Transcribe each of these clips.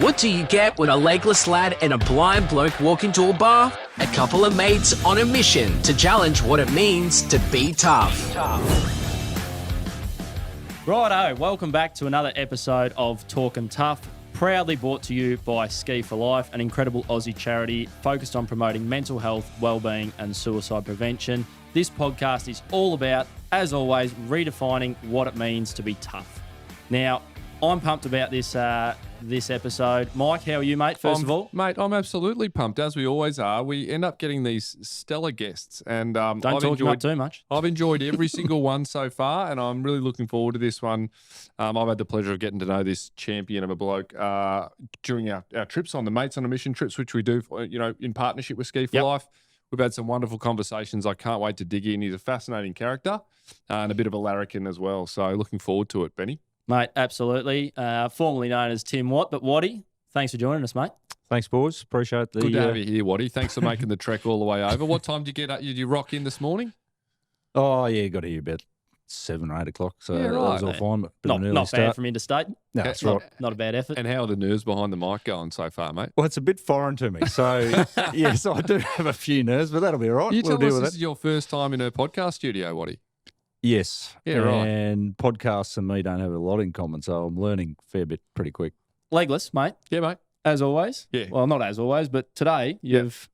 What do you get when a legless lad and a blind bloke walk into a bar? A couple of mates on a mission to challenge what it means to be tough. Righto, welcome back to another episode of Talkin Tough, proudly brought to you by Ski for Life, an incredible Aussie charity focused on promoting mental health, wellbeing and suicide prevention. This podcast is all about, as always, redefining what it means to be tough. Now, I'm pumped about this episode. Mike, how are you, mate, first of all? Mate, I'm absolutely pumped, as we always are. We end up getting these stellar guests. And Don't talk him up too much. I've enjoyed every single one so far, and I'm really looking forward to this one. I've had the pleasure of getting to know this champion of a bloke during our trips on the Mates on a Mission trips, which we do, in partnership with Ski for Life. We've had some wonderful conversations. I can't wait to dig in. He's a fascinating character and a bit of a larrikin as well. So looking forward to it, Benny. Mate, absolutely. Formerly known as Tim Watt, but Watty, thanks for joining us, mate. Thanks, boys. Appreciate the... Good to have you here, Watty. Thanks for making the trek all the way over. What time did you get up? Did you rock in this morning? Oh, yeah, got here about 7 or 8 o'clock, so Yeah, that right, was all mate. fine. But bit of an early Not start. bad from interstate. No, that's not, right. not a bad effort. And how are the nerves behind the mic going so far, mate? Well, it's a bit foreign to me, so yes, I do have a few nerves, but that'll be all right. You We'll tell us deal with this it. is your first time in a podcast studio, Watty. Yes. Yeah, right. And podcasts and me don't have a lot in common, so I'm learning a fair bit pretty quick. Legless, mate, Yeah, mate. as always. Yeah. Well, not as always, but today you've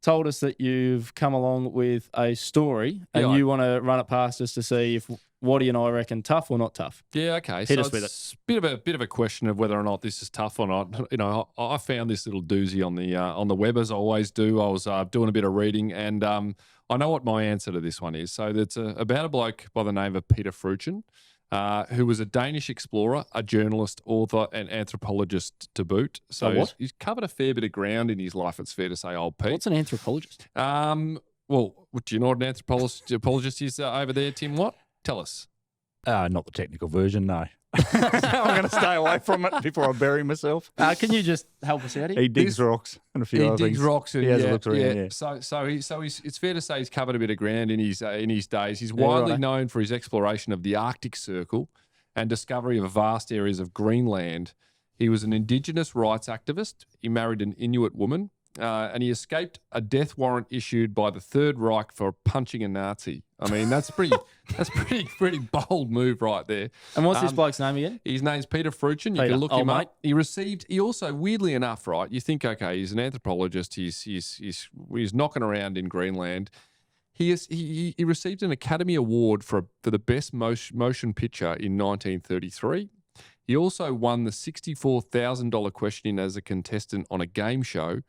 told us that you've come along with a story and Yeah, you want to run it past us to see if Watty and I reckon tough or not tough. Yeah, okay. Hit so us with it's a bit of a question of whether or not this is tough or not. You know, I found this little doozy on the web, as I always do. I was doing a bit of reading, and I know what my answer to this one is. So it's about a bloke by the name of Peter Fruchen, who was a Danish explorer, a journalist, author, and anthropologist to boot. So A what? he's covered a fair bit of ground in his life, it's fair to say, old Pete. What's an anthropologist? Well, do you know what an anthropologist is over there, Tim Watt? Tell us. Not the technical version, no. I'm going to stay away from it before I bury myself. Can you just help us out here? He digs rocks and a few He other digs things. rocks. And He has a look around, yeah. So he's, it's fair to say he's covered a bit of ground in his days. He's Yeah, widely righto. known for his exploration of the Arctic Circle and discovery of vast areas of Greenland. He was an Indigenous rights activist. He married an Inuit woman, and he escaped a death warrant issued by the Third Reich for punching a Nazi. I mean, that's pretty bold move right there. And what's this bloke's name again? His name's Peter Fruchen. You Peter, can look old him mate. up. He also, weirdly enough, right, you think, okay, he's an anthropologist. He's knocking around in Greenland. He received an Academy Award for the best motion picture in 1933. He also won the $64,000 question as a contestant on a game show,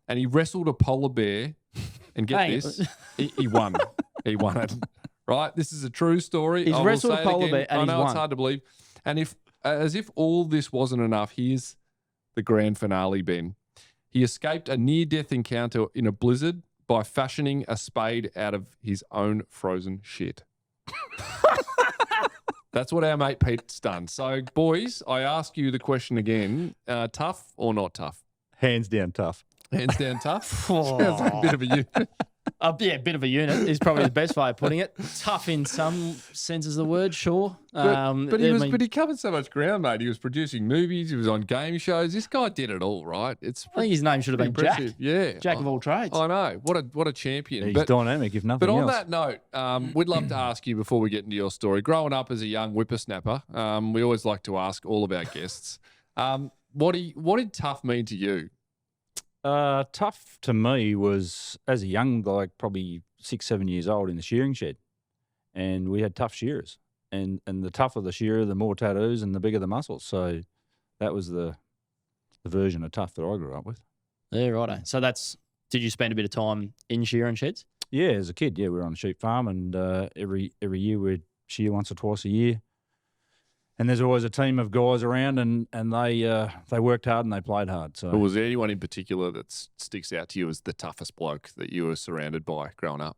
and he wrestled a polar bear. And get Hang this, he won. He won it. Right, this is a true story. He's I will wrestled say a it polar again. bear and I he's know it's won. hard to believe. And as if all this wasn't enough, here's the grand finale, Ben. He escaped a near-death encounter in a blizzard by fashioning a spade out of his own frozen shit. That's what our mate Pete's done. So, boys, I ask you the question again. Tough or not tough? Hands down tough. Hands down tough? Sounds like a bit of a unit. Yeah, a bit of a unit is probably the best way of putting it. Tough in some senses of the word, sure. But he covered so much ground, mate. He was producing movies. He was on game shows. This guy did it all, right? It's I think his name should have been impressive. Jack. Yeah, Jack of all trades. I know. What a champion. He's dynamic, if nothing But on else. that note, we'd love to ask you before we get into your story. Growing up as a young whippersnapper, we always like to ask all of our guests, what did tough mean to you? Tough to me was, as a young, like probably 6, 7 years old, in the shearing shed. And we had tough shearers. And the tougher the shearer, the more tattoos and the bigger the muscles. So that was the version of tough that I grew up with. Yeah, righto. So did you spend a bit of time in shearing sheds? Yeah, as a kid, we were on a sheep farm, and every year we'd shear once or twice a year. And there's always a team of guys around, and they worked hard and they played hard. So Or was there anyone in particular that sticks out to you as the toughest bloke that you were surrounded by growing up?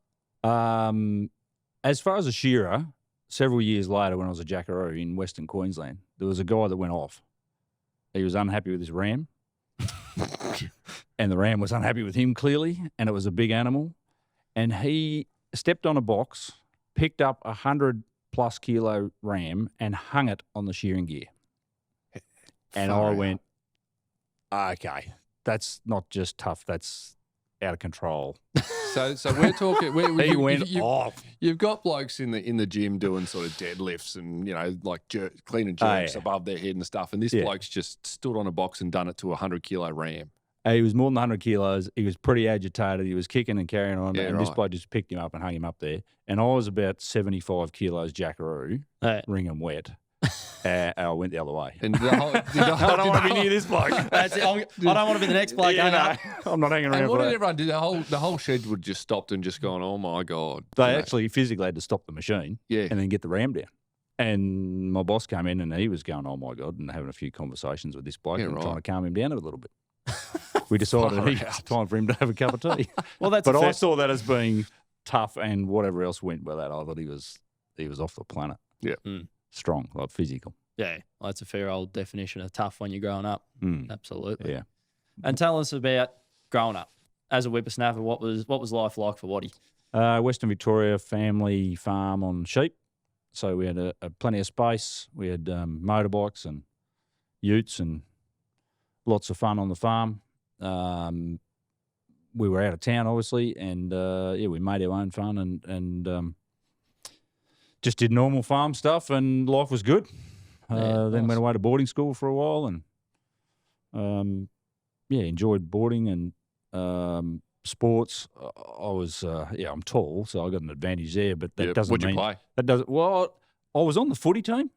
as far as a shearer, several years later when I was a jackaroo in Western Queensland, there was a guy that went off. He was unhappy with his ram. And the ram was unhappy with him, clearly, and it was a big animal. And he stepped on a box, picked up 100+ kilo ram and hung it on the shearing gear. And I went, okay, that's not just tough, that's out of control. So we're talking. He went off. You've got blokes in the gym doing sort of deadlifts and like cleaning jerks above their head and stuff, and this bloke's just stood on a box and done it to a 100-kilo ram. He was more than 100 kilos. He was pretty agitated. He was kicking and carrying on. Yeah, and this right. bloke just picked him up and hung him up there. And I was about 75 kilos jackaroo, ring and wet. I went the other way. And I don't want to be near this bloke. That's it. I don't want to be the next bloke. I'm not hanging around And for what did that. everyone do? The whole shed would just stopped and just gone, oh my God. They actually physically had to stop the machine Yeah. and then get the ram down. And my boss came in and he was going, oh my God, and having a few conversations with this bloke and trying to calm him down a little bit. We decided it's time for him to have a cup of tea. Well, that's but I saw that as being tough, and whatever else went with that, I thought he was off the planet. Yeah. Strong, like physical. Yeah, well, that's a fair old definition of tough when you're growing up. Absolutely. Yeah. And tell us about growing up as a whippersnapper. What was life like for Watty? Western Victoria, family farm on sheep. So we had a plenty of space. We had motorbikes and utes and lots of fun on the farm. We were out of town, obviously, and we made our own fun and just did normal farm stuff, and life was good. Then went away to boarding school for a while, and enjoyed boarding and sports. I was I'm tall, so I got an advantage there, but that doesn't What'd mean you play? that doesn't. Well, I was on the footy team.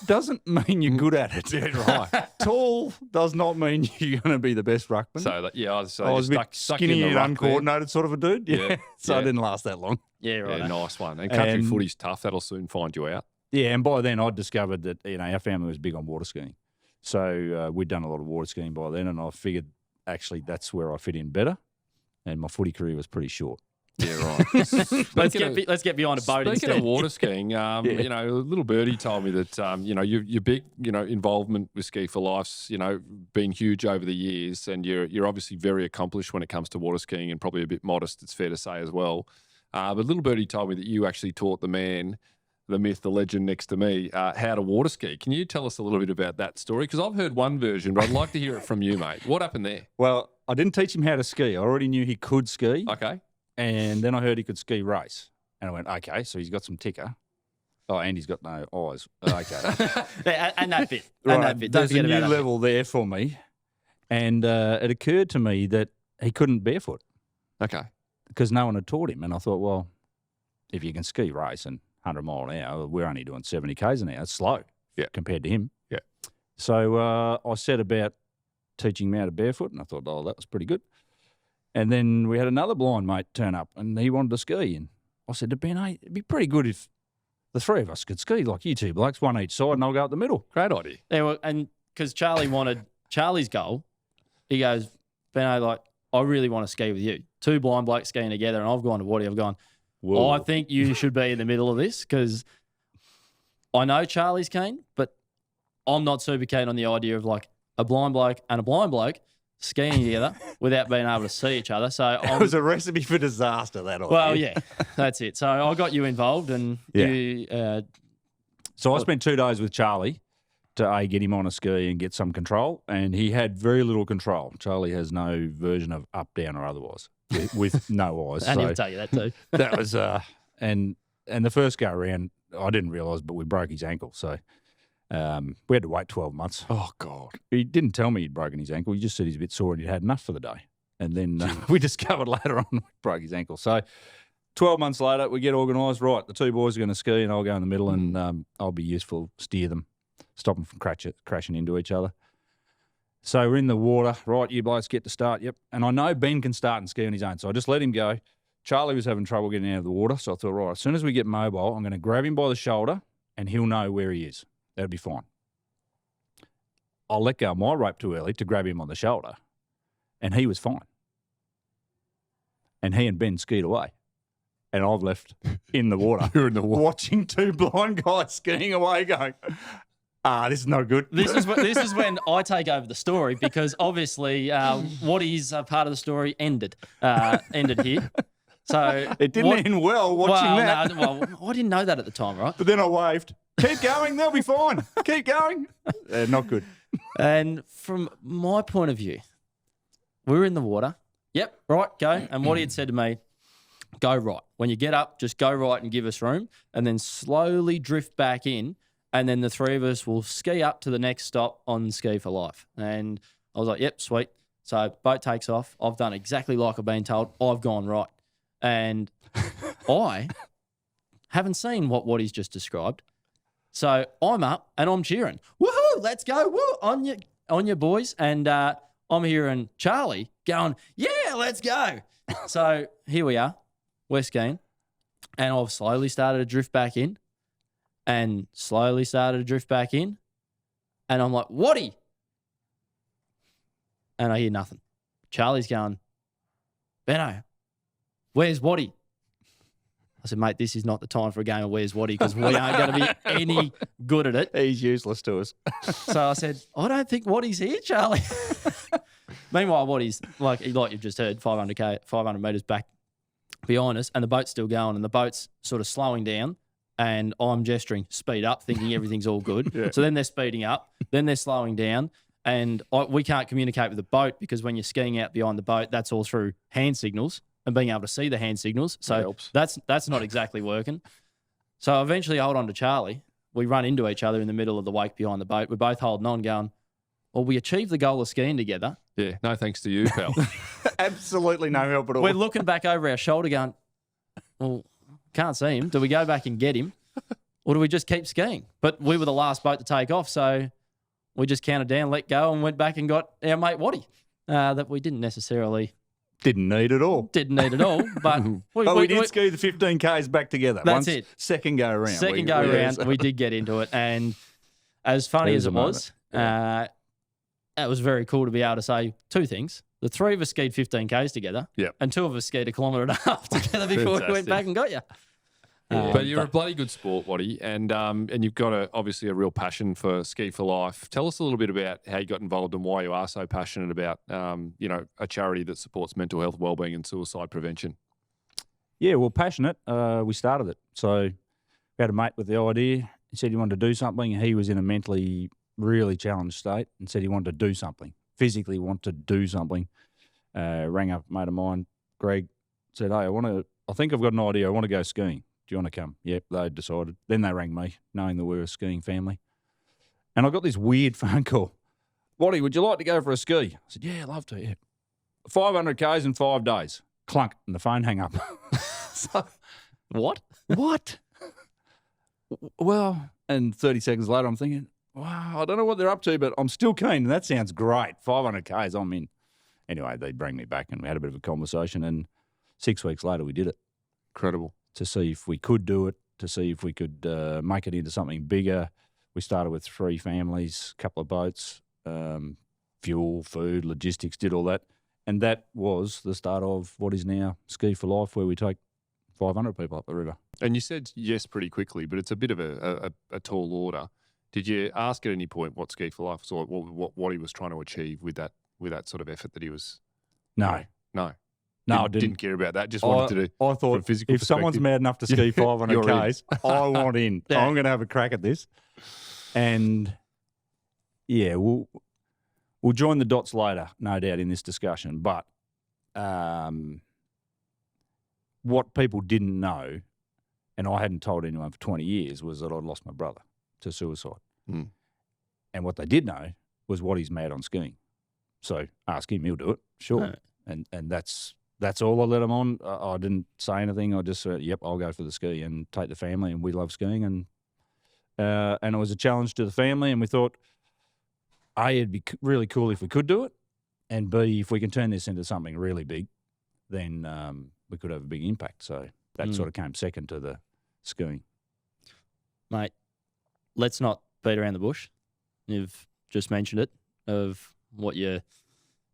Doesn't mean you're good at it. Yeah, right. Tall does not mean you're going to be the best ruckman. So I was a bit skinny and uncoordinated sort of a dude. Yeah. So I didn't last that long. Yeah, right. Yeah, nice one. And country footy's tough. That'll soon find you out. Yeah, and by then I'd discovered that our family was big on water skiing. So we'd done a lot of water skiing by then, and I figured actually that's where I fit in better. And my footy career was pretty short. Yeah, right. Let's get behind a boat Speaking instead. of water skiing, a little birdie told me that your big involvement with Ski for Life's been huge over the years, and you're obviously very accomplished when it comes to water skiing, and probably a bit modest, it's fair to say as well. But little birdie told me that you actually taught the man, the myth, the legend next to me, how to water ski. Can you tell us a little bit about that story? Because I've heard one version, but I'd like to hear it from you, mate. What happened there? Well, I didn't teach him how to ski. I already knew he could ski. Okay. And then I heard he could ski race. And I went, okay, so he's got some ticker. Oh, and he's got no eyes. Okay. and that bit. Right, And that bit. Don't there's a forget new about that level there for me. And it occurred to me that he couldn't barefoot Okay. because no one had taught him. And I thought, well, if you can ski race and 100 mile an hour, we're only doing 70 Ks an hour. It's slow compared to him. Yeah. So I set about teaching him how to barefoot, and I thought, oh, that was pretty good. And then we had another blind mate turn up, and he wanted to ski. And I said to Ben, hey, it'd be pretty good if the three of us could ski, like you two blokes, one each side, and I'll go up the middle. Great idea. Yeah, well, and because Charlie wanted Charlie's goal, he goes, Benno, I really want to ski with you. Two blind blokes skiing together, and I've gone to Watty. I've gone, Whoa. I think you should be in the middle of this because I know Charlie's keen, but I'm not super keen on the idea of a blind bloke and a blind bloke skiing together without being able to see each other. So It was a recipe for disaster, that idea. well, yeah, that's it. So I got you involved, and you. So I spent 2 days with Charlie to get him on a ski and get some control, and he had very little control. Charlie has no version of up, down, or otherwise with no eyes. And so he'll tell you that too. that was and the first go around, I didn't realise, but we broke his ankle. So we had to wait 12 months. Oh, God. He didn't tell me he'd broken his ankle. He just said he's a bit sore and he'd had enough for the day. And then we discovered later on he broke his ankle. So 12 months later, we get organised. Right, the two boys are going to ski and I'll go in the middle and I'll be useful, steer them, stop them from crashing into each other. So we're in the water. Right, you blokes get to start. Yep. And I know Ben can start and ski on his own. So I just let him go. Charlie was having trouble getting out of the water. So I thought, right, as soon as we get mobile, I'm going to grab him by the shoulder and he'll know where he is. That'll be fine. I'll let go of my rope too early to grab him on the shoulder, and he was fine. And he and Ben skied away, and I've left in the water. You're in the water. Watching two blind guys skiing away going, this is not good. This is when I take over the story because obviously what is part of the story ended here. So It didn't end well watching that. No, I didn't know that at the time, right? But then I waved, keep going, they'll be fine. Keep going. Not good. And from my point of view, we were in the water. Yep, right, go. And Watty had said to me, go right. When you get up, just go right and give us room, and then slowly drift back in, and then the three of us will ski up to the next stop on Ski for Life. And I was like, yep, sweet. So boat takes off. I've done exactly like I've been told. I've gone right. And I haven't seen what Watty's just described. So I'm up and I'm cheering. Woohoo, let's go. Woo, on your boys. And I'm hearing Charlie going, yeah, let's go. So here we are. We're skiing. And I've slowly started to drift back in and slowly started to drift back in. And I'm like, Watty. And I hear nothing. Charlie's going, Benno, where's Watty? I said, mate, this is not the time for a game of Where's Watty because we aren't going to be any good at it. He's useless to us. So I said, I don't think Watty's here, Charlie. Meanwhile, Watty's, like you've just heard, 500 metres back behind us, and the boat's still going, and the boat's sort of slowing down, and I'm gesturing, speed up, thinking everything's all good. Yeah. So then they're speeding up, then they're slowing down, and we can't communicate with the boat because when you're skiing out behind the boat, that's all through hand signals and being able to see the hand signals. So that's not exactly working. So eventually I hold on to Charlie. We run into each other in the middle of the wake behind the boat. We're both holding on going, well, we achieved the goal of skiing together. Yeah, no thanks to you, pal. Absolutely no help at all. We're looking back over our shoulder going, well, can't see him. Do we go back and get him? Or do we just keep skiing? But we were the last boat to take off, so we just counted down, let go, and went back and got our mate Watty. That we didn't necessarily... Didn't need it all. Didn't need it all, but... we did ski the 15 Ks back together. That's it. Second go around. Second go around, we did get into it. And as funny as it was, it was very cool to be able to say two things. The three of us skied 15 Ks together, and two of us skied a kilometre and a half together before we went back and got you. But you're a bloody good sport, Watty, and you've got obviously a real passion for Ski for Life. Tell us a little bit about how you got involved and why you are so passionate about, a charity that supports mental health, wellbeing, and suicide prevention. Yeah, well, passionate. We started it. So we had a mate with the idea. He said he wanted to do something. He was in a mentally really challenged state and said he wanted to do something, physically want to do something. Rang up a mate of mine, Greg, said, hey, I think I've got an idea. I want to go skiing. Do you want to come? Yep, they decided. Then they rang me, knowing that we were a skiing family. And I got this weird phone call. Watty, would you like to go for a ski? I said, yeah, I'd love to, yeah. 500 Ks in 5 days. Clunk, and the phone hung up. So, what? Well, and 30 seconds later, I'm thinking, wow, I don't know what they're up to, but I'm still keen, and that sounds great. 500 Ks, I'm in. Anyway, they bring me back, and we had a bit of a conversation, and 6 weeks later, we did it. Incredible. To see if we could do it, to see if we could make it into something bigger. We started with 3 families, a couple of boats, fuel, food, logistics, did all that. And that was the start of what is now Ski for Life, where we take 500 people up the river. And you said yes pretty quickly, but it's a bit of a tall order. Did you ask at any point what Ski for Life was, or what he was trying to achieve with that sort of effort that he was? No. No, I didn't care about that. Just wanted to do. I thought if someone's mad enough to ski 500 Ks, I want in. Yeah. I'm going to have a crack at this. And yeah, we'll join the dots later, no doubt, in this discussion. But what people didn't know, and I hadn't told anyone for 20 years, was that I'd lost my brother to suicide. Mm. And what they did know was what he's mad on skiing. So ask him, he'll do it, sure. No. And that's all I let him on. I didn't say anything. I just said, yep, I'll go for the ski and take the family, and we love skiing. And it was a challenge to the family, and we thought, A, it'd be really cool if we could do it, and B, if we can turn this into something really big, then we could have a big impact. So that sort of came second to the skiing. Mate, let's not beat around the bush. You've just mentioned it, of what you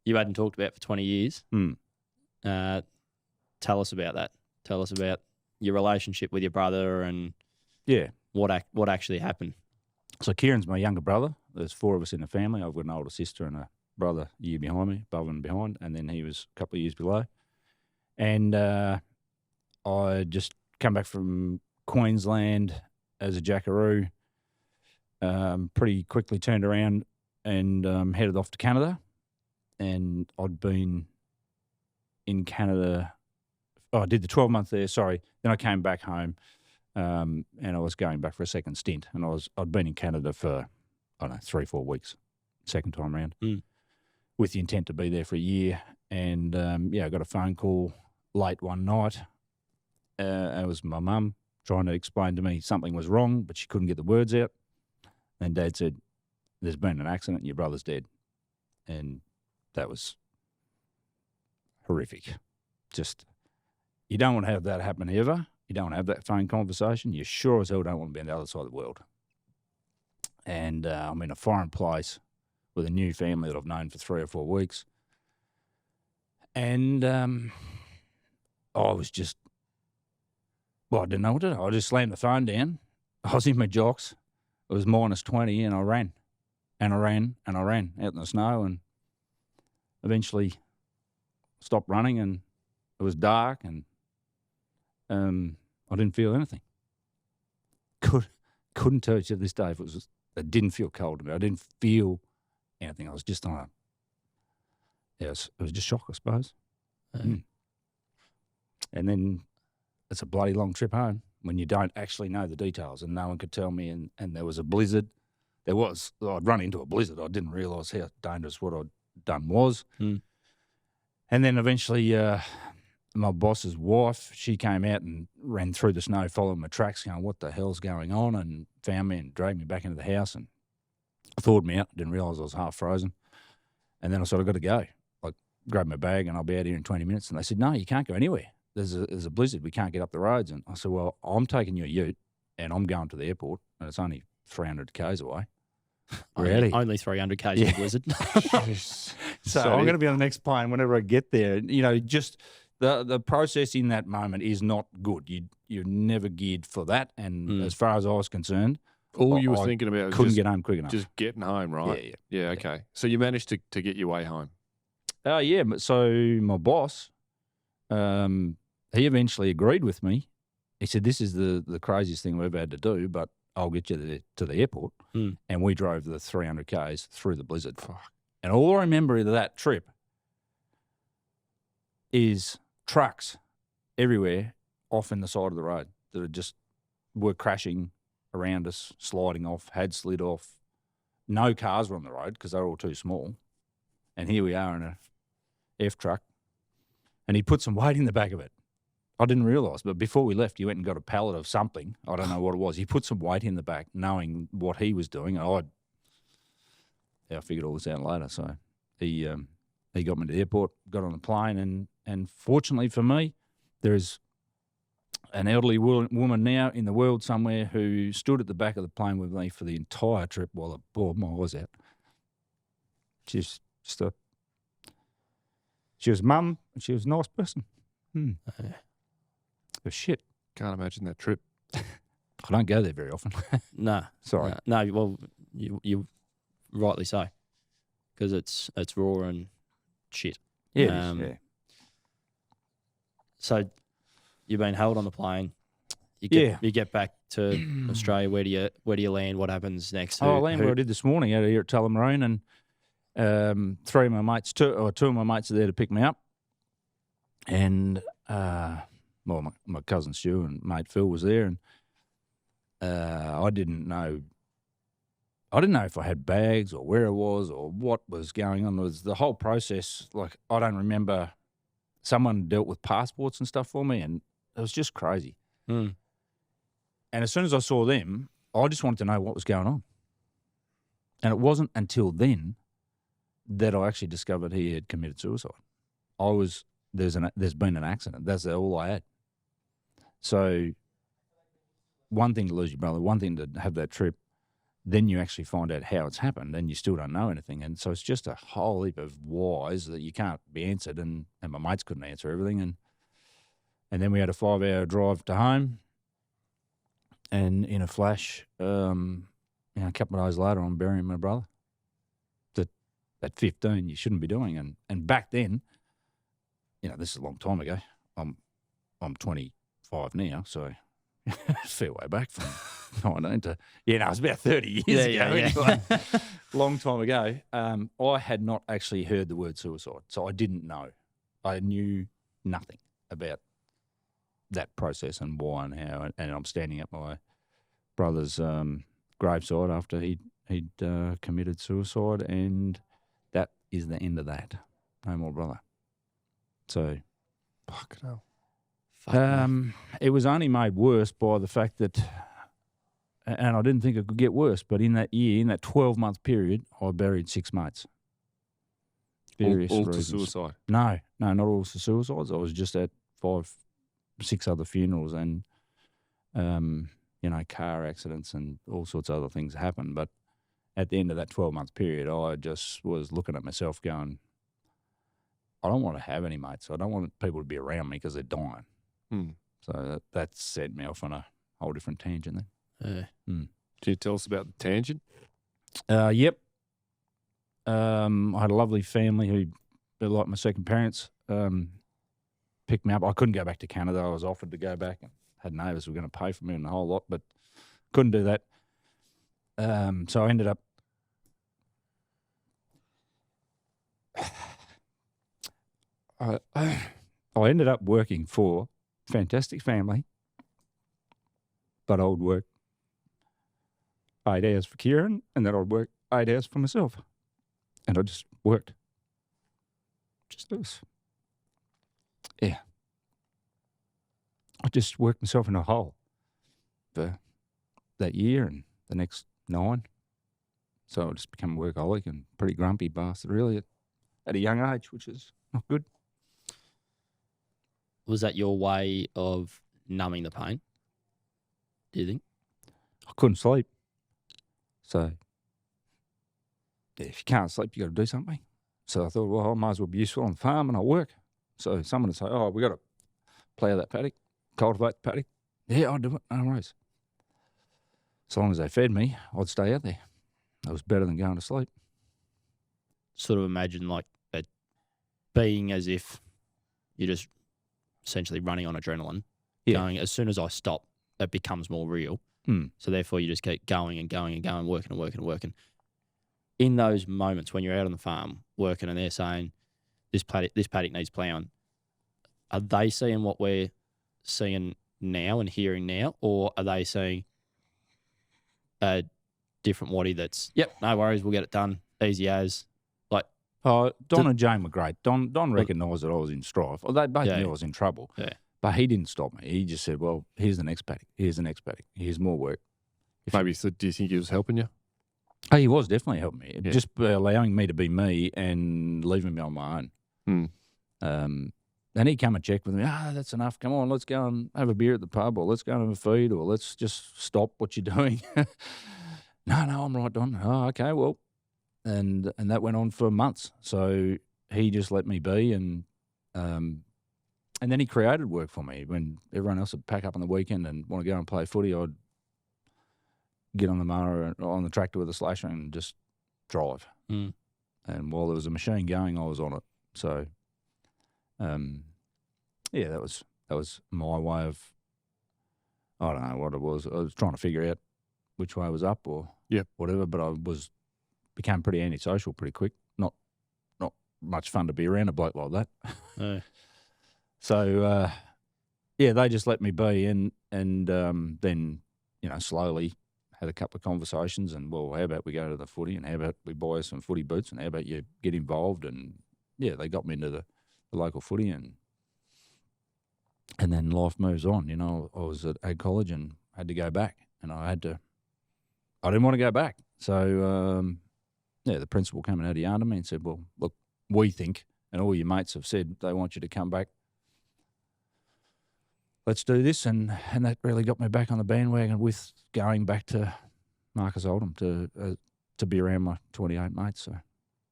hadn't talked about for 20 years. Tell us about that. Tell us about your relationship with your brother and what actually happened. So Kieran's my younger brother. There's 4 of us in the family. I've got an older sister and a brother a year behind me, above and behind, and then he was a couple of years below. And I just come back from Queensland as a jackaroo, pretty quickly turned around and headed off to Canada. And I'd been in Canada. Oh, I did the 12-month there. Sorry. Then I came back home, and I was going back for a second stint. And I'd been in Canada for, I don't know, 3-4 weeks, second time round, with the intent to be there for a year. And I got a phone call late one night. It was my mum trying to explain to me something was wrong, but she couldn't get the words out. And Dad said, "There's been an accident and your brother's dead." And that was horrific. Just, you don't want to have that happen ever. You don't want to have that phone conversation. You sure as hell don't want to be on the other side of the world. And I'm in a foreign place with a new family that I've known for 3 or 4 weeks. And I was just, I didn't know what to do. I just slammed the phone down. I was in my jocks. It was -20 and I ran. And I ran and I ran out in the snow and eventually stopped running, and it was dark and I didn't feel anything. Couldn't tell you to this day if it didn't feel cold to me. I didn't feel anything. I was just on it was just shock, I suppose. And then it's a bloody long trip home when you don't actually know the details, and no one could tell me. And there was a blizzard. I'd run into a blizzard. I didn't realise how dangerous what I'd done was. And then eventually my boss's wife, she came out and ran through the snow following my tracks going, "What the hell's going on?" and found me and dragged me back into the house and thawed me out. Didn't realise I was half frozen. And then I sort of got to go. I grabbed my bag and I'll be out here in 20 minutes. And they said, "No, you can't go anywhere. There's a blizzard. We can't get up the roads." And I said, "Well, I'm taking your ute and I'm going to the airport, and it's only 300 k's away." Only 300 k's in a blizzard. So I'm going to be on the next plane whenever I get there. You know, just the process in that moment is not good. You're never geared for that. And as far as I was concerned, all you were thinking about was couldn't get home quick enough. Just getting home, right? Yeah. Okay. So you managed to get your way home. Yeah. So my boss, he eventually agreed with me. He said, "This is the craziest thing we've had to do, but I'll get you to the airport." And we drove the 300 k's through the blizzard. Fuck. And all I remember of that trip is trucks everywhere off in the side of the road that were crashing around us, sliding off, had slid off. No cars were on the road because they were all too small. And here we are in a F truck. And he put some weight in the back of it. I didn't realise, but before we left, he went and got a pallet of something. I don't know what it was. He put some weight in the back, knowing what he was doing. I figured all this out later. So he got me to the airport, got on the plane, and fortunately for me, there is an elderly woman now in the world somewhere who stood at the back of the plane with me for the entire trip while I bawled my eyes out. She was mum, and she was a nice person. But shit. Can't imagine that trip. I don't go there very often. No. Sorry. No, well, you rightly so, because it's raw and shit. Yeah, it is, yeah. So you've been held on the plane. You get back to Australia. Where do you land? What happens next? I land where I did this morning out of here at Tullamarine, and two of my mates are there to pick me up. And my cousin Stu and mate Phil was there, and I didn't know if I had bags or where I was or what was going on. It was the whole process. Like, I don't remember. Someone dealt with passports and stuff for me, and it was just crazy. And as soon as I saw them, I just wanted to know what was going on. And it wasn't until then that I actually discovered he had committed suicide. There's been an accident. That's all I had. So one thing to lose your brother, one thing to have that trip, then you actually find out how it's happened and you still don't know anything. And so it's just a whole heap of whys that you can't be answered, and my mates couldn't answer everything. And then we had a 5-hour drive to home, and in a flash, a couple of days later, I'm burying my brother. That at 15 you shouldn't be doing. And back then, this is a long time ago. I'm 25 now, so fair way back from 19 to, it was about 30 years ago anyway. Long time ago. I had not actually heard the word suicide, so I didn't know. I knew nothing about that process and why and how. And I'm standing at my brother's graveside after he'd committed suicide, and that is the end of that. No more brother. So, Fucking hell. it was only made worse by the fact that, and I didn't think it could get worse, but in that year, in that 12-month period, I buried 6 mates. Various All to reasons. suicide. No, not all to suicides. I was just at 5, 6 other funerals, and car accidents and all sorts of other things happened. But at the end of that 12-month period, I just was looking at myself going, I don't want to have any mates. I don't want people to be around me because they're dying. So that set me off on a whole different tangent then. Can you tell us about the tangent? Yep. I had a lovely family who, they're like my second parents, picked me up. I couldn't go back to Canada. I was offered to go back and had neighbours who were going to pay for me and the whole lot, but couldn't do that. So I ended up working for a fantastic family, but I would work 8 hours for Kieran, and then I'd work 8 hours for myself. And I just worked. Just this. Yeah. I just worked myself in a hole for that year and the next 9. So I just became a workaholic and pretty grumpy bastard, really, at a young age, which is not good. Was that your way of numbing the pain, do you think? I couldn't sleep. So, yeah, if you can't sleep, you got to do something. So I thought, well, I might as well be useful on the farm, and I'll work. So someone would say, oh, we got to plough that paddock, cultivate the paddock. Yeah, I'll do it, no worries. As long as they fed me, I'd stay out there. That was better than going to sleep. Sort of imagine like it being as if you're just essentially running on adrenaline, going, as soon as I stop, it becomes more real. So therefore you just keep going and going and going, working and working and working. In those moments when you're out on the farm working and they're saying, this paddock needs ploughing, are they seeing what we're seeing now and hearing now, or are they seeing a different Watty that's, yep, no worries, we'll get it done, easy as, like... Oh, Don and Jane were great. Don recognised that I was in strife. Well, they both knew I was in trouble. Yeah. But he didn't stop me. He just said, well, here's the next paddock. Here's the next paddock. Here's more work. Maybe, so do you think he was helping you? Oh, he was definitely helping me. Yeah. Just allowing me to be me and leaving me on my own. And he'd come and check with me. That's enough. Come on, let's go and have a beer at the pub, or let's go and have a feed, or let's just stop what you're doing. No, I'm right, Don. Oh, okay, well. And that went on for months. So he just let me be, and then he created work for me. When everyone else would pack up on the weekend and want to go and play footy, I'd get on the mower, on the tractor with a slasher and just drive. And while there was a machine going, I was on it. So, yeah, that was my way of, I don't know what it was. I was trying to figure out which way was up or whatever, but I became pretty antisocial pretty quick. Not much fun to be around a bloke like that. No. So, yeah, they just let me be, and then, slowly had a couple of conversations, and, well, how about we go to the footy, and how about we buy some footy boots, and how about you get involved? And, yeah, they got me into the local footy, and then life moves on. I was at Ag College and had to go back, and I didn't want to go back. So, the principal came and had a yarn to me and said, well, look, we think, and all your mates have said they want you to come back. Let's do this, and that really got me back on the bandwagon with going back to Marcus Oldham to be around my 28 mates. So,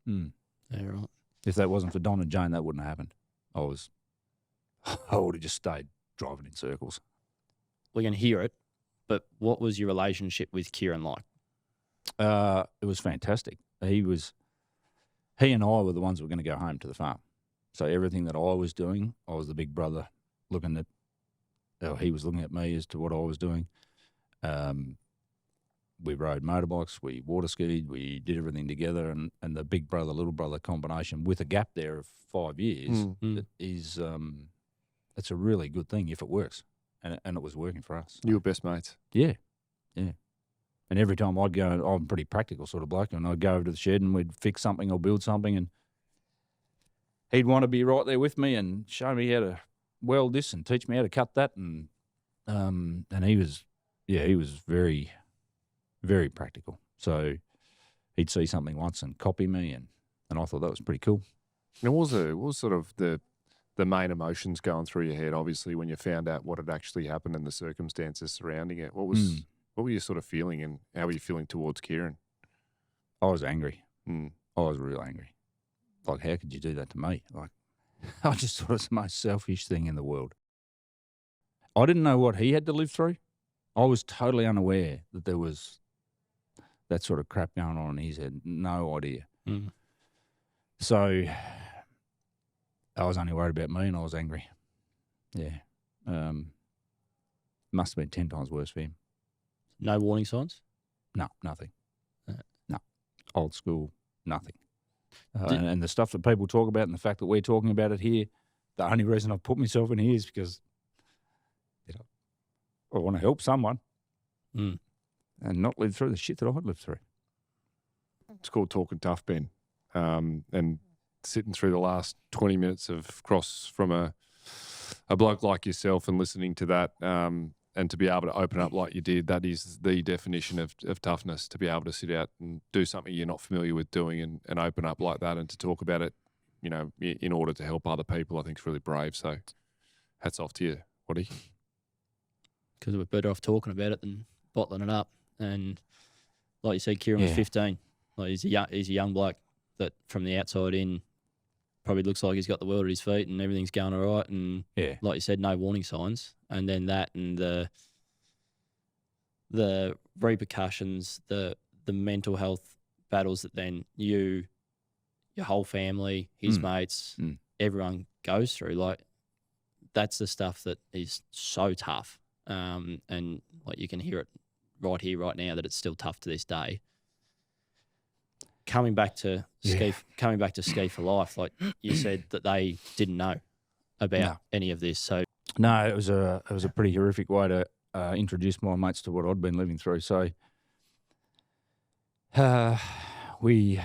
Yeah, right. If that wasn't for Don and Jane, that wouldn't have happened. I would have just stayed driving in circles. We're going to hear it, but what was your relationship with Kieran like? It was fantastic. He and I were the ones who were going to go home to the farm. So everything that I was doing, I was the big brother looking at, he was looking at me as to what I was doing. we rode motorbikes, we water skied, we did everything together, and the big brother little brother combination with a gap there of 5 years is it's a really good thing if it works, and it was working for us. You were best mates. Yeah. And every time I'd go, I'm a pretty practical sort of bloke, and I'd go over to the shed and we'd fix something or build something, and he'd want to be right there with me and show me how to weld this and teach me how to cut that, and he was very, very practical. So he'd see something once and copy me, and I thought that was pretty cool. And what was sort of the main emotions going through your head, obviously, when you found out what had actually happened and the circumstances surrounding it? What were you sort of feeling, and how were you feeling towards Kieran? I was angry. I was real angry. Like, how could you do that to me? Like, I just thought it was the most selfish thing in the world. I didn't know what he had to live through. I was totally unaware that there was that sort of crap going on in his head. No idea. So I was only worried about me, and I was angry. Yeah. Must have been 10 times worse for him. No warning signs? No, nothing. No. Old school, nothing. And the stuff that people talk about and the fact that we're talking about it here, the only reason I've put myself in here is because I want to help someone and not live through the shit that I've lived through. It's called Talkin Tough, Ben. And sitting through the last 20 minutes of cross from a bloke like yourself and listening to that, and to be able to open up like you did, that is the definition of toughness, to be able to sit out and do something you're not familiar with doing and open up like that, and to talk about it, in order to help other people, I think is really brave. So hats off to you, Watty. Because we're better off talking about it than bottling it up. And like you said, Kieran was 15. Like he's a young bloke that from the outside in probably looks like he's got the world at his feet and everything's going all right. And like you said, no warning signs. And then that and the repercussions, the mental health battles that then your whole family, his mates, everyone goes through. Like that's the stuff that is so tough. And like you can hear it right here, right now, that it's still tough to this day. Coming back to ski for life, like you said that they didn't know about any of this. So no, it was a pretty horrific way to introduce my mates to what I'd been living through. So we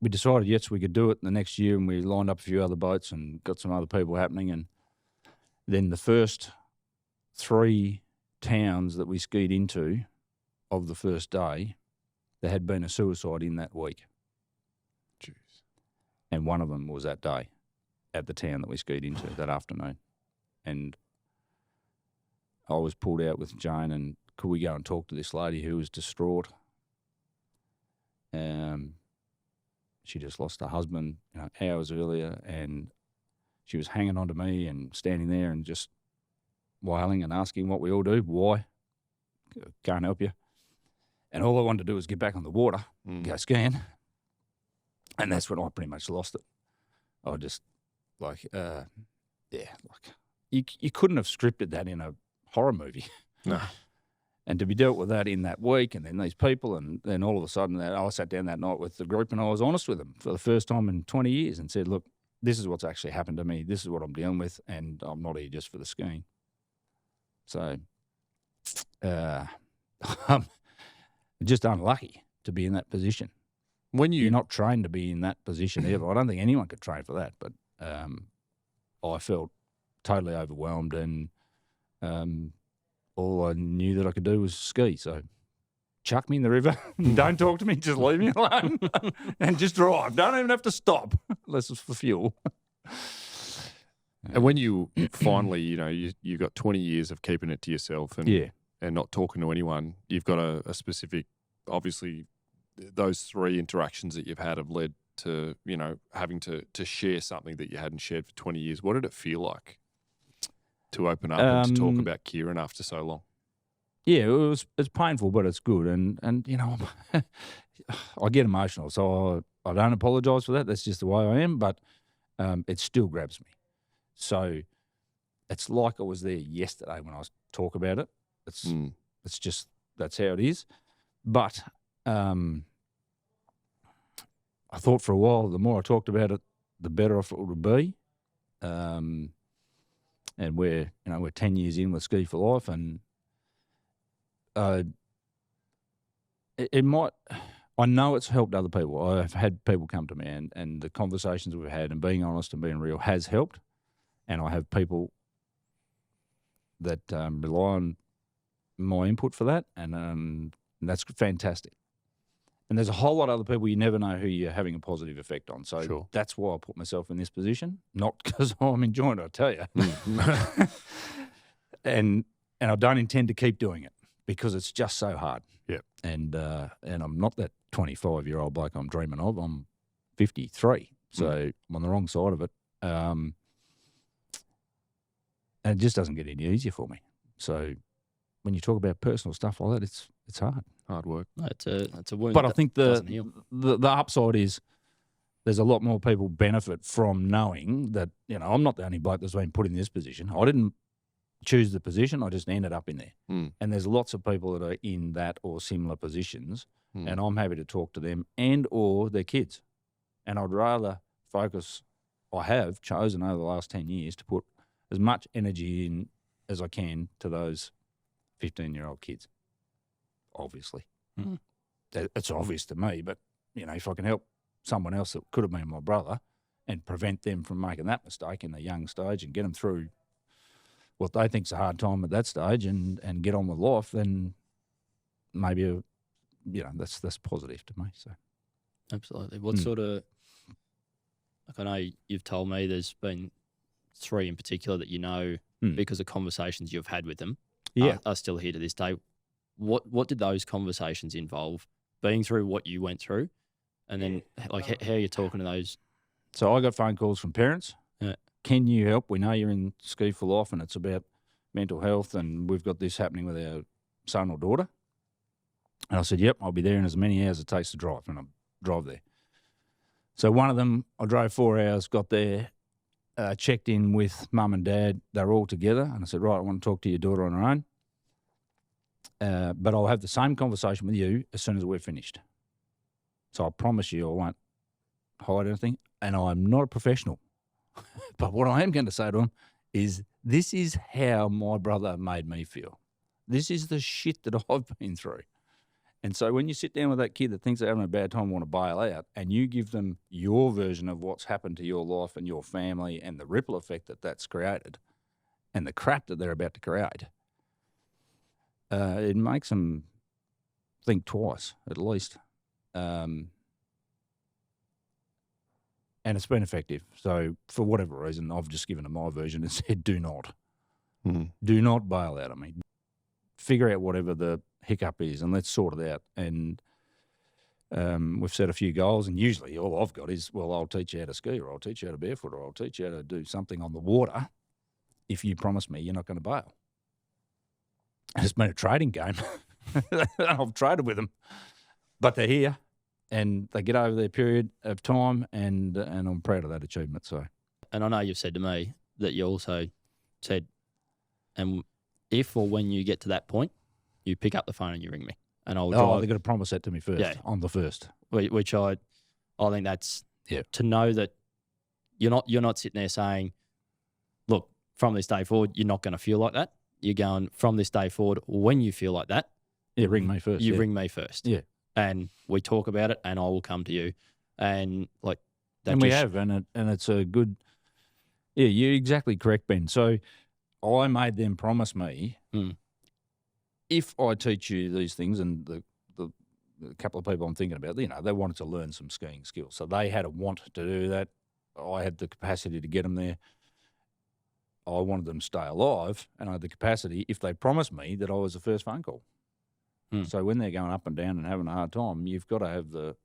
decided yes we could do it the next year, and we lined up a few other boats and got some other people happening. And then the first 3 towns that we skied into of the first day, there had been a suicide in that week. Jeez. And one of them was that day at the town that we skied into that afternoon. And I was pulled out with Jane, and could we go and talk to this lady who was distraught? She just lost her husband, hours earlier, and she was hanging on to me and standing there and just wailing and asking what we all do. Why? Can't help you. And all I wanted to do was get back on the water, go skiing. And that's when I pretty much lost it. I just, you couldn't have scripted that in a horror movie. No. And to be dealt with that in that week, and then these people, and then all of a sudden I sat down that night with the group and I was honest with them for the first time in 20 years and said, look, this is what's actually happened to me. This is what I'm dealing with, and I'm not here just for the skiing. So I'm just unlucky to be in that position. You're not trained to be in that position ever. I don't think anyone could train for that, but I felt totally overwhelmed, and all I knew that I could do was ski. So chuck me in the river. Don't talk to me. Just leave me alone and just drive. Don't even have to stop unless it's for fuel. And when you finally, you got 20 years of keeping it to yourself and not talking to anyone, you've got a specific, obviously, those 3 interactions that you've had have led to, having to share something that you hadn't shared for 20 years. What did it feel like to open up and to talk about Kieran after so long? Yeah, it's painful, but it's good. And I get emotional, so I don't apologise for that. That's just the way I am, but it still grabs me. So it's like I was there yesterday when I talk about it. It's just that's how it is. But I thought for a while, the more I talked about it, the better off it would be. And we're 10 years in with Ski for Life, and it might. I know it's helped other people. I've had people come to me, and the conversations we've had, and being honest and being real has helped. And I have people that rely on my input for that, and that's fantastic. And there's a whole lot of other people you never know who you're having a positive effect on. So Sure. that's why I put myself in this position, not because I'm enjoying it, I tell you. and I don't intend to keep doing it because it's just so hard. Yeah. And I'm not that 25-year-old bloke I'm dreaming of. I'm 53, so I'm on the wrong side of it. And it just doesn't get any easier for me. So when you talk about personal stuff like that, it's hard. Hard work. That's a wound. But I that think doesn't heal. the upside is there's a lot more people benefit from knowing that, I'm not the only bloke that's been put in this position. I didn't choose the position. I just ended up in there. And there's lots of people that are in that or similar positions, and I'm happy to talk to them and or their kids. And I'd rather focus, I have chosen over the last 10 years to put as much energy in as I can to those 15-year-old kids, obviously. It's obvious to me, but, if I can help someone else that could have been my brother and prevent them from making that mistake in a young stage and get them through what they think's a hard time at that stage and get on with life, then maybe, that's positive to me. So, Absolutely. What sort of, I know you've told me there's been 3 in particular that because of conversations you've had with them are still here to this day. What did those conversations involve? Being through what you went through, and then how are you talking to those? So I got phone calls from parents. Yeah. Can you help? We know you're in Ski for Life and it's about mental health and we've got this happening with our son or daughter. And I said, yep, I'll be there in as many hours as it takes to drive, and I'll drive there. So one of them, I drove 4 hours, got there, checked in with mum and dad. They were all together. And I said, right, I want to talk to your daughter on her own. But I'll have the same conversation with you as soon as we're finished. So I promise you I won't hide anything. And I'm not a professional. But what I am going to say to him is, this is how my brother made me feel. This is the shit that I've been through. And so when you sit down with that kid that thinks they're having a bad time and want to bail out, and you give them your version of what's happened to your life and your family and the ripple effect that that's created and the crap that they're about to create, it makes them think twice, at least. And it's been effective. So for whatever reason, I've just given them my version and said, do not. Do not bail out on me. Figure out whatever the hiccup is and let's sort it out. And we've set a few goals, and usually all I've got is, well, I'll teach you how to ski, or I'll teach you how to barefoot, or I'll teach you how to do something on the water if you promise me you're not going to bail. And it's been a trading game. I've traded with them, but they're here and they get over their period of time, and I'm proud of that achievement. So, And I know you've said to me that you also said, and if or when you get to that point, you pick up the phone and you ring me, and I'll drive. they've got to promise that to me first. Yeah. On the first. Which I think that's to know that you're not sitting there saying, look, from this day forward, you're not going to feel like that. You're going, from this day forward, when you feel like that, ring me first. You ring me first. Yeah. And we talk about it, and I will come to you. And like that. And we have, and it's a good. Yeah, you're exactly correct, Ben. So I made them promise me, if I teach you these things, and the couple of people I'm thinking about, they wanted to learn some skiing skills. So they had a want to do that. I had the capacity to get them there. I wanted them to stay alive, and I had the capacity, if they promised me, that I was the first phone call. So when they're going up and down and having a hard time, you've got to have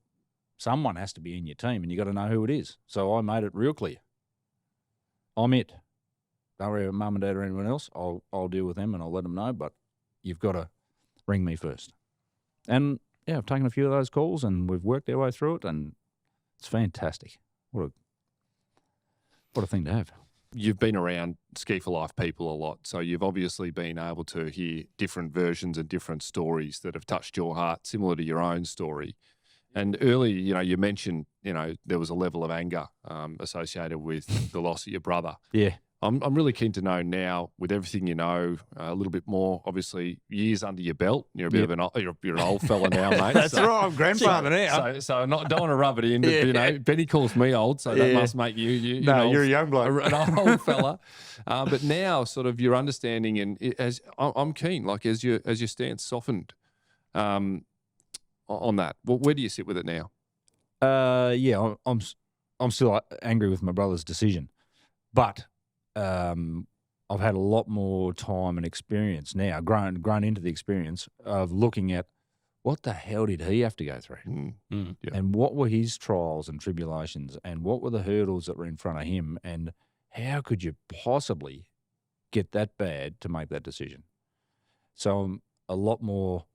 someone has to be in your team, and you've got to know who it is. So I made it real clear. I'm it. Don't worry about mum and dad or anyone else. I'll deal with them and I'll let them know, but you've got to ring me first. And yeah, I've taken a few of those calls and we've worked our way through it, and it's fantastic. What a thing to have. you've been around Ski for Life people a lot, so you've obviously been able to hear different versions and different stories that have touched your heart, similar to your own story. And earlier, you mentioned, there was a level of anger associated with the loss of your brother. Yeah. I'm really keen to know now, with everything you know, a little bit more. Obviously, years under your belt. You're a bit of you're an old fella now, mate. That's right. I'm grandfather now. So I don't want to rub it in. Benny calls me old, so that must make you. You're a young bloke, an old fella. But now, sort of, your understanding and I'm keen, like as your stance softened, on that. Well, where do you sit with it now? I'm still angry with my brother's decision, but. I've had a lot more time and experience now, grown into the experience of looking at what the hell did he have to go through, and what were his trials and tribulations, and what were the hurdles that were in front of him, and how could you possibly get that bad to make that decision? So I'm a lot more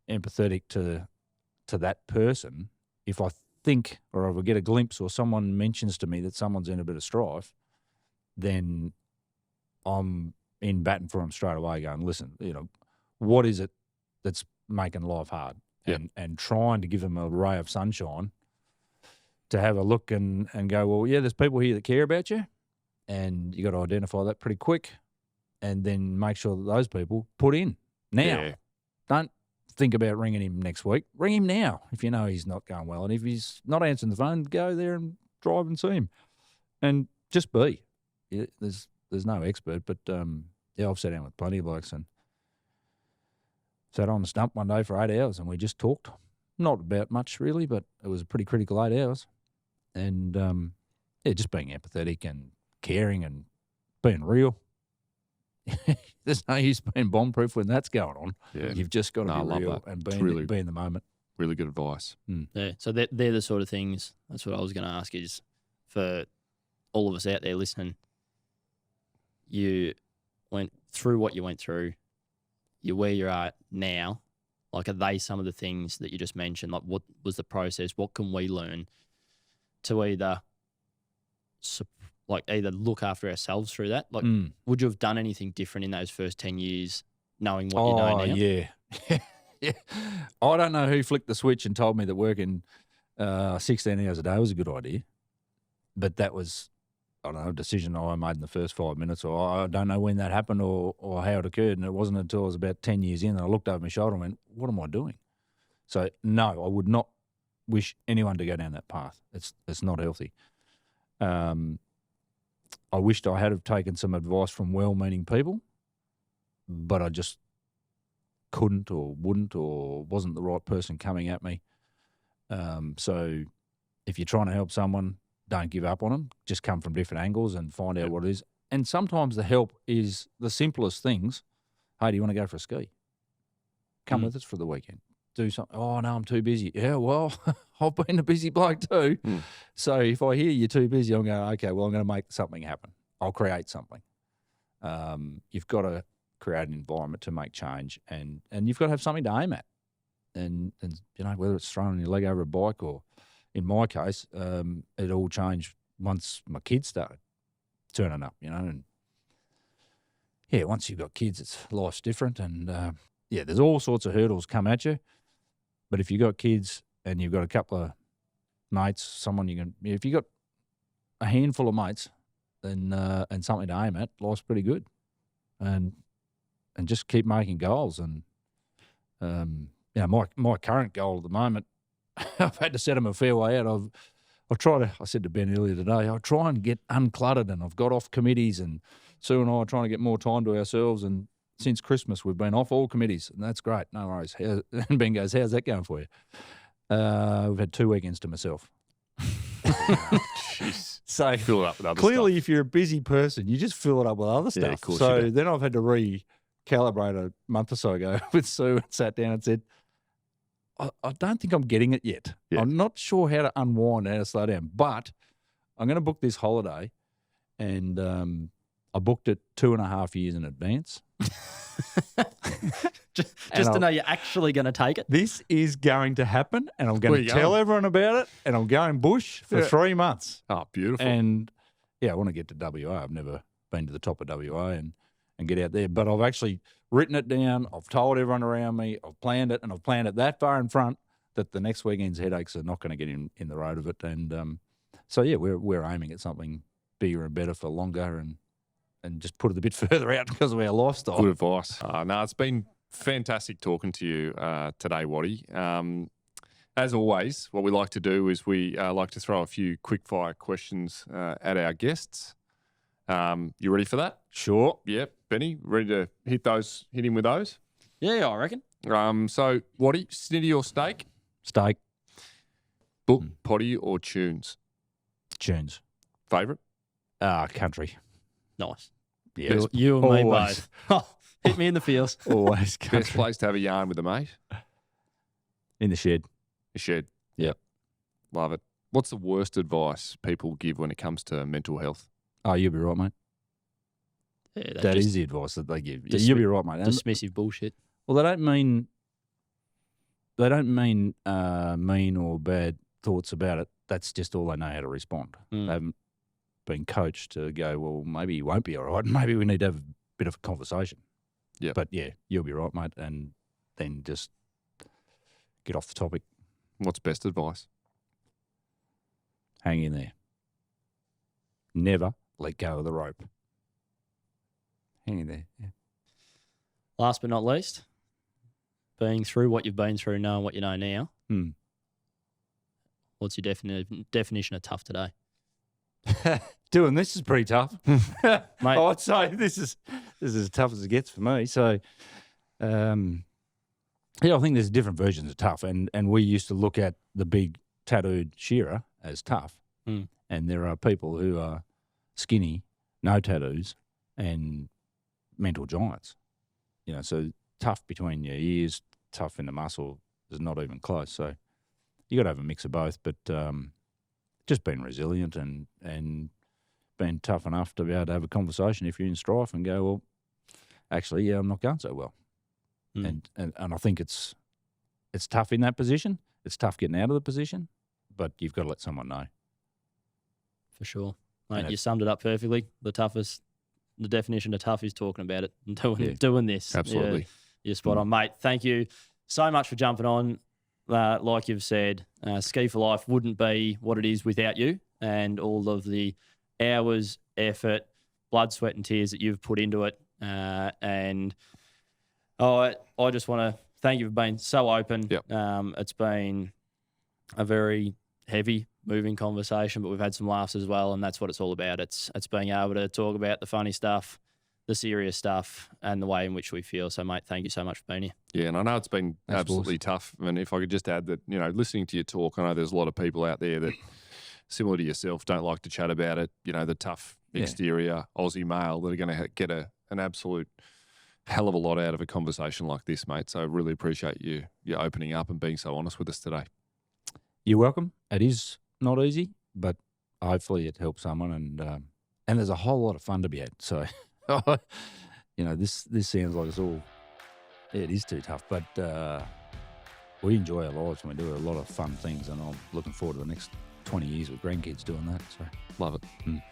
empathetic to that person. If I think, or if I get a glimpse, or someone mentions to me that someone's in a bit of strife, then I'm in batting for him straight away going, listen, what is it that's making life hard? And trying to give him a ray of sunshine to have a look and go, well, yeah, there's people here that care about you, and you got to identify that pretty quick, and then make sure that those people put in now. Yeah. Don't think about ringing him next week. Ring him now if you know he's not going well. And if he's not answering the phone, go there and drive and see him. And just be. Yeah, there's no expert, but I've sat down with plenty of blokes and sat on the stump one day for 8 hours and we just talked. Not about much really, but it was a pretty critical 8 hours. And just being empathetic and caring and being real. There's no use being bomb-proof when that's going on. Yeah. You've just got to be real and be in the moment. Really good advice. Yeah, so they're the sort of things, that's what I was going to ask, is for all of us out there listening, you went through what you went through, you're where you're at now. Like, are they some of the things that you just mentioned? Like, what was the process? What can we learn to either look after ourselves through that? Like, would you have done anything different in those first 10 years knowing what you know now? Yeah. Yeah. I don't know who flicked the switch and told me that working 16 hours a day was a good idea, but that was, I don't know, a decision I made in the first 5 minutes, or I don't know when that happened or how it occurred. And it wasn't until I was about 10 years in that I looked over my shoulder and went, what am I doing? So, no, I would not wish anyone to go down that path. It's not healthy. I wished I had have taken some advice from well-meaning people, but I just couldn't or wouldn't, or wasn't the right person coming at me. So if you're trying to help someone, don't give up on them. Just come from different angles and find out what it is. And sometimes the help is the simplest things. Hey, do you want to go for a ski? Come with us for the weekend. Do something. Oh, no, I'm too busy. Yeah, well, I've been a busy bloke too. So if I hear you're too busy, I'm going, okay, well, I'm going to make something happen. I'll create something. You've got to create an environment to make change, and you've got to have something to aim at. And whether it's throwing your leg over a bike, or in my case, it all changed once my kids started turning up, and once you've got kids, life's different. And there's all sorts of hurdles come at you. But if you've got kids and you've got a couple of mates, if you've got a handful of mates, then and something to aim at, life's pretty good. And just keep making goals. And my current goal at the moment, I've had to set them a fair way out. I said to Ben earlier today, I'll try and get uncluttered, and I've got off committees, and Sue and I are trying to get more time to ourselves. And since Christmas, we've been off all committees, and that's great. No worries. And Ben goes, how's that going for you? We've had 2 weekends to myself. Jeez. So fill it up with other clearly, stuff. if you're a busy person, you just fill it up with other stuff. Of course so you do. then I've had to recalibrate a month or so ago with Sue, and sat down and said, I don't think I'm getting it yet. Yeah. I'm not sure how to unwind, how to slow down, but I'm going to book this holiday, and I booked it 2.5 years in advance. just to know you're actually going to take it. This is going to happen, and I'm going to tell everyone about it, and I'm going bush for 3 months. Oh, beautiful. And I want to get to WA. I've never been to the top of WA and get out there. But I've actually written it down. I've told everyone around me. I've planned it, and I've planned it that far in front that the next weekend's headaches are not going to get in the road of it. And so, yeah, we're aiming at something bigger and better for longer and just put it a bit further out because of our lifestyle. Good advice. No, it's been fantastic talking to you today, Watty. As always, what we like to do is we like to throw a few quick-fire questions at our guests. You ready for that? Sure. Yep. Benny, ready to hit him with those? Yeah, I reckon. So, Watty, snitty or steak? Steak. Book, potty or tunes? Tunes. Favourite? Country. Nice. Yeah. You and me Always. both. Hit me in the feels. Always country. Best place to have a yarn with a mate? In the shed. A shed. Yep. Love it. What's the worst advice people give when it comes to mental health? Oh, you'll be right, mate. Yeah, That is the advice that they give. You'll be right, mate. And, dismissive bullshit. well, they don't mean mean or bad thoughts about it. That's just all they know how to respond. Mm. They haven't been coached to go, well, maybe you won't be all right. Maybe we need to have a bit of a conversation. Yeah. But yeah, you'll be right, mate. And then just get off the topic. What's best advice? Hang in there. Never let go of the rope. Hang in there. Yeah. Last but not least, being through what you've been through, knowing what you know now, what's your definition of tough today? Doing this is pretty tough. Mate. I'd say this is as tough as it gets for me. So, yeah, I think there's different versions of tough, and we used to look at the big tattooed shearer as tough, and there are people who are skinny, no tattoos, and mental giants. You know, so tough between your ears, tough in the muscle is not even close. So you got to have a mix of both, but just being resilient and being tough enough to be able to have a conversation if you're in strife and go, well, actually, yeah, I'm not going so well. And I think it's tough in that position. It's tough getting out of the position, but you've got to let someone know. For sure. Mate, you summed it up perfectly. The definition of tough is talking about it and doing this. Absolutely. You're spot on, mate. Thank you so much for jumping on. Like you've said, Ski for Life wouldn't be what it is without you and all of the hours, effort, blood, sweat and tears that you've put into it. And I just want to thank you for being so open. Yep. It's been a very heavy, moving conversation, but we've had some laughs as well, and that's what it's all about. It's being able to talk about the funny stuff, the serious stuff, and the way in which we feel. So, mate, thank you so much for being here. Yeah, and I know it's been absolutely tough. And if I could just add that, listening to your talk, I know there's a lot of people out there that, similar to yourself, don't like to chat about it. The tough exterior Aussie male that are going to get an absolute hell of a lot out of a conversation like this, mate. So I really appreciate you opening up and being so honest with us today. You're welcome. It is not easy, but hopefully it helps someone, and there's a whole lot of fun to be had. So, this sounds like it's all, it is too tough, but we enjoy our lives and we do a lot of fun things, and I'm looking forward to the next 20 years with grandkids doing that. So Love it.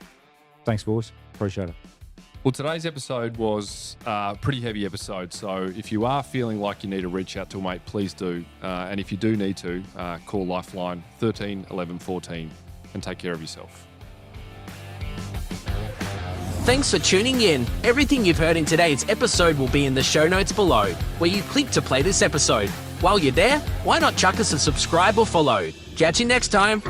Thanks, boys. Appreciate it. Well, today's episode was a pretty heavy episode, so if you are feeling like you need to reach out to a mate, please do. And if you do need to, call Lifeline 13 11 14 and take care of yourself. Thanks for tuning in. Everything you've heard in today's episode will be in the show notes below, where you click to play this episode. While you're there, why not chuck us a subscribe or follow? Catch you next time.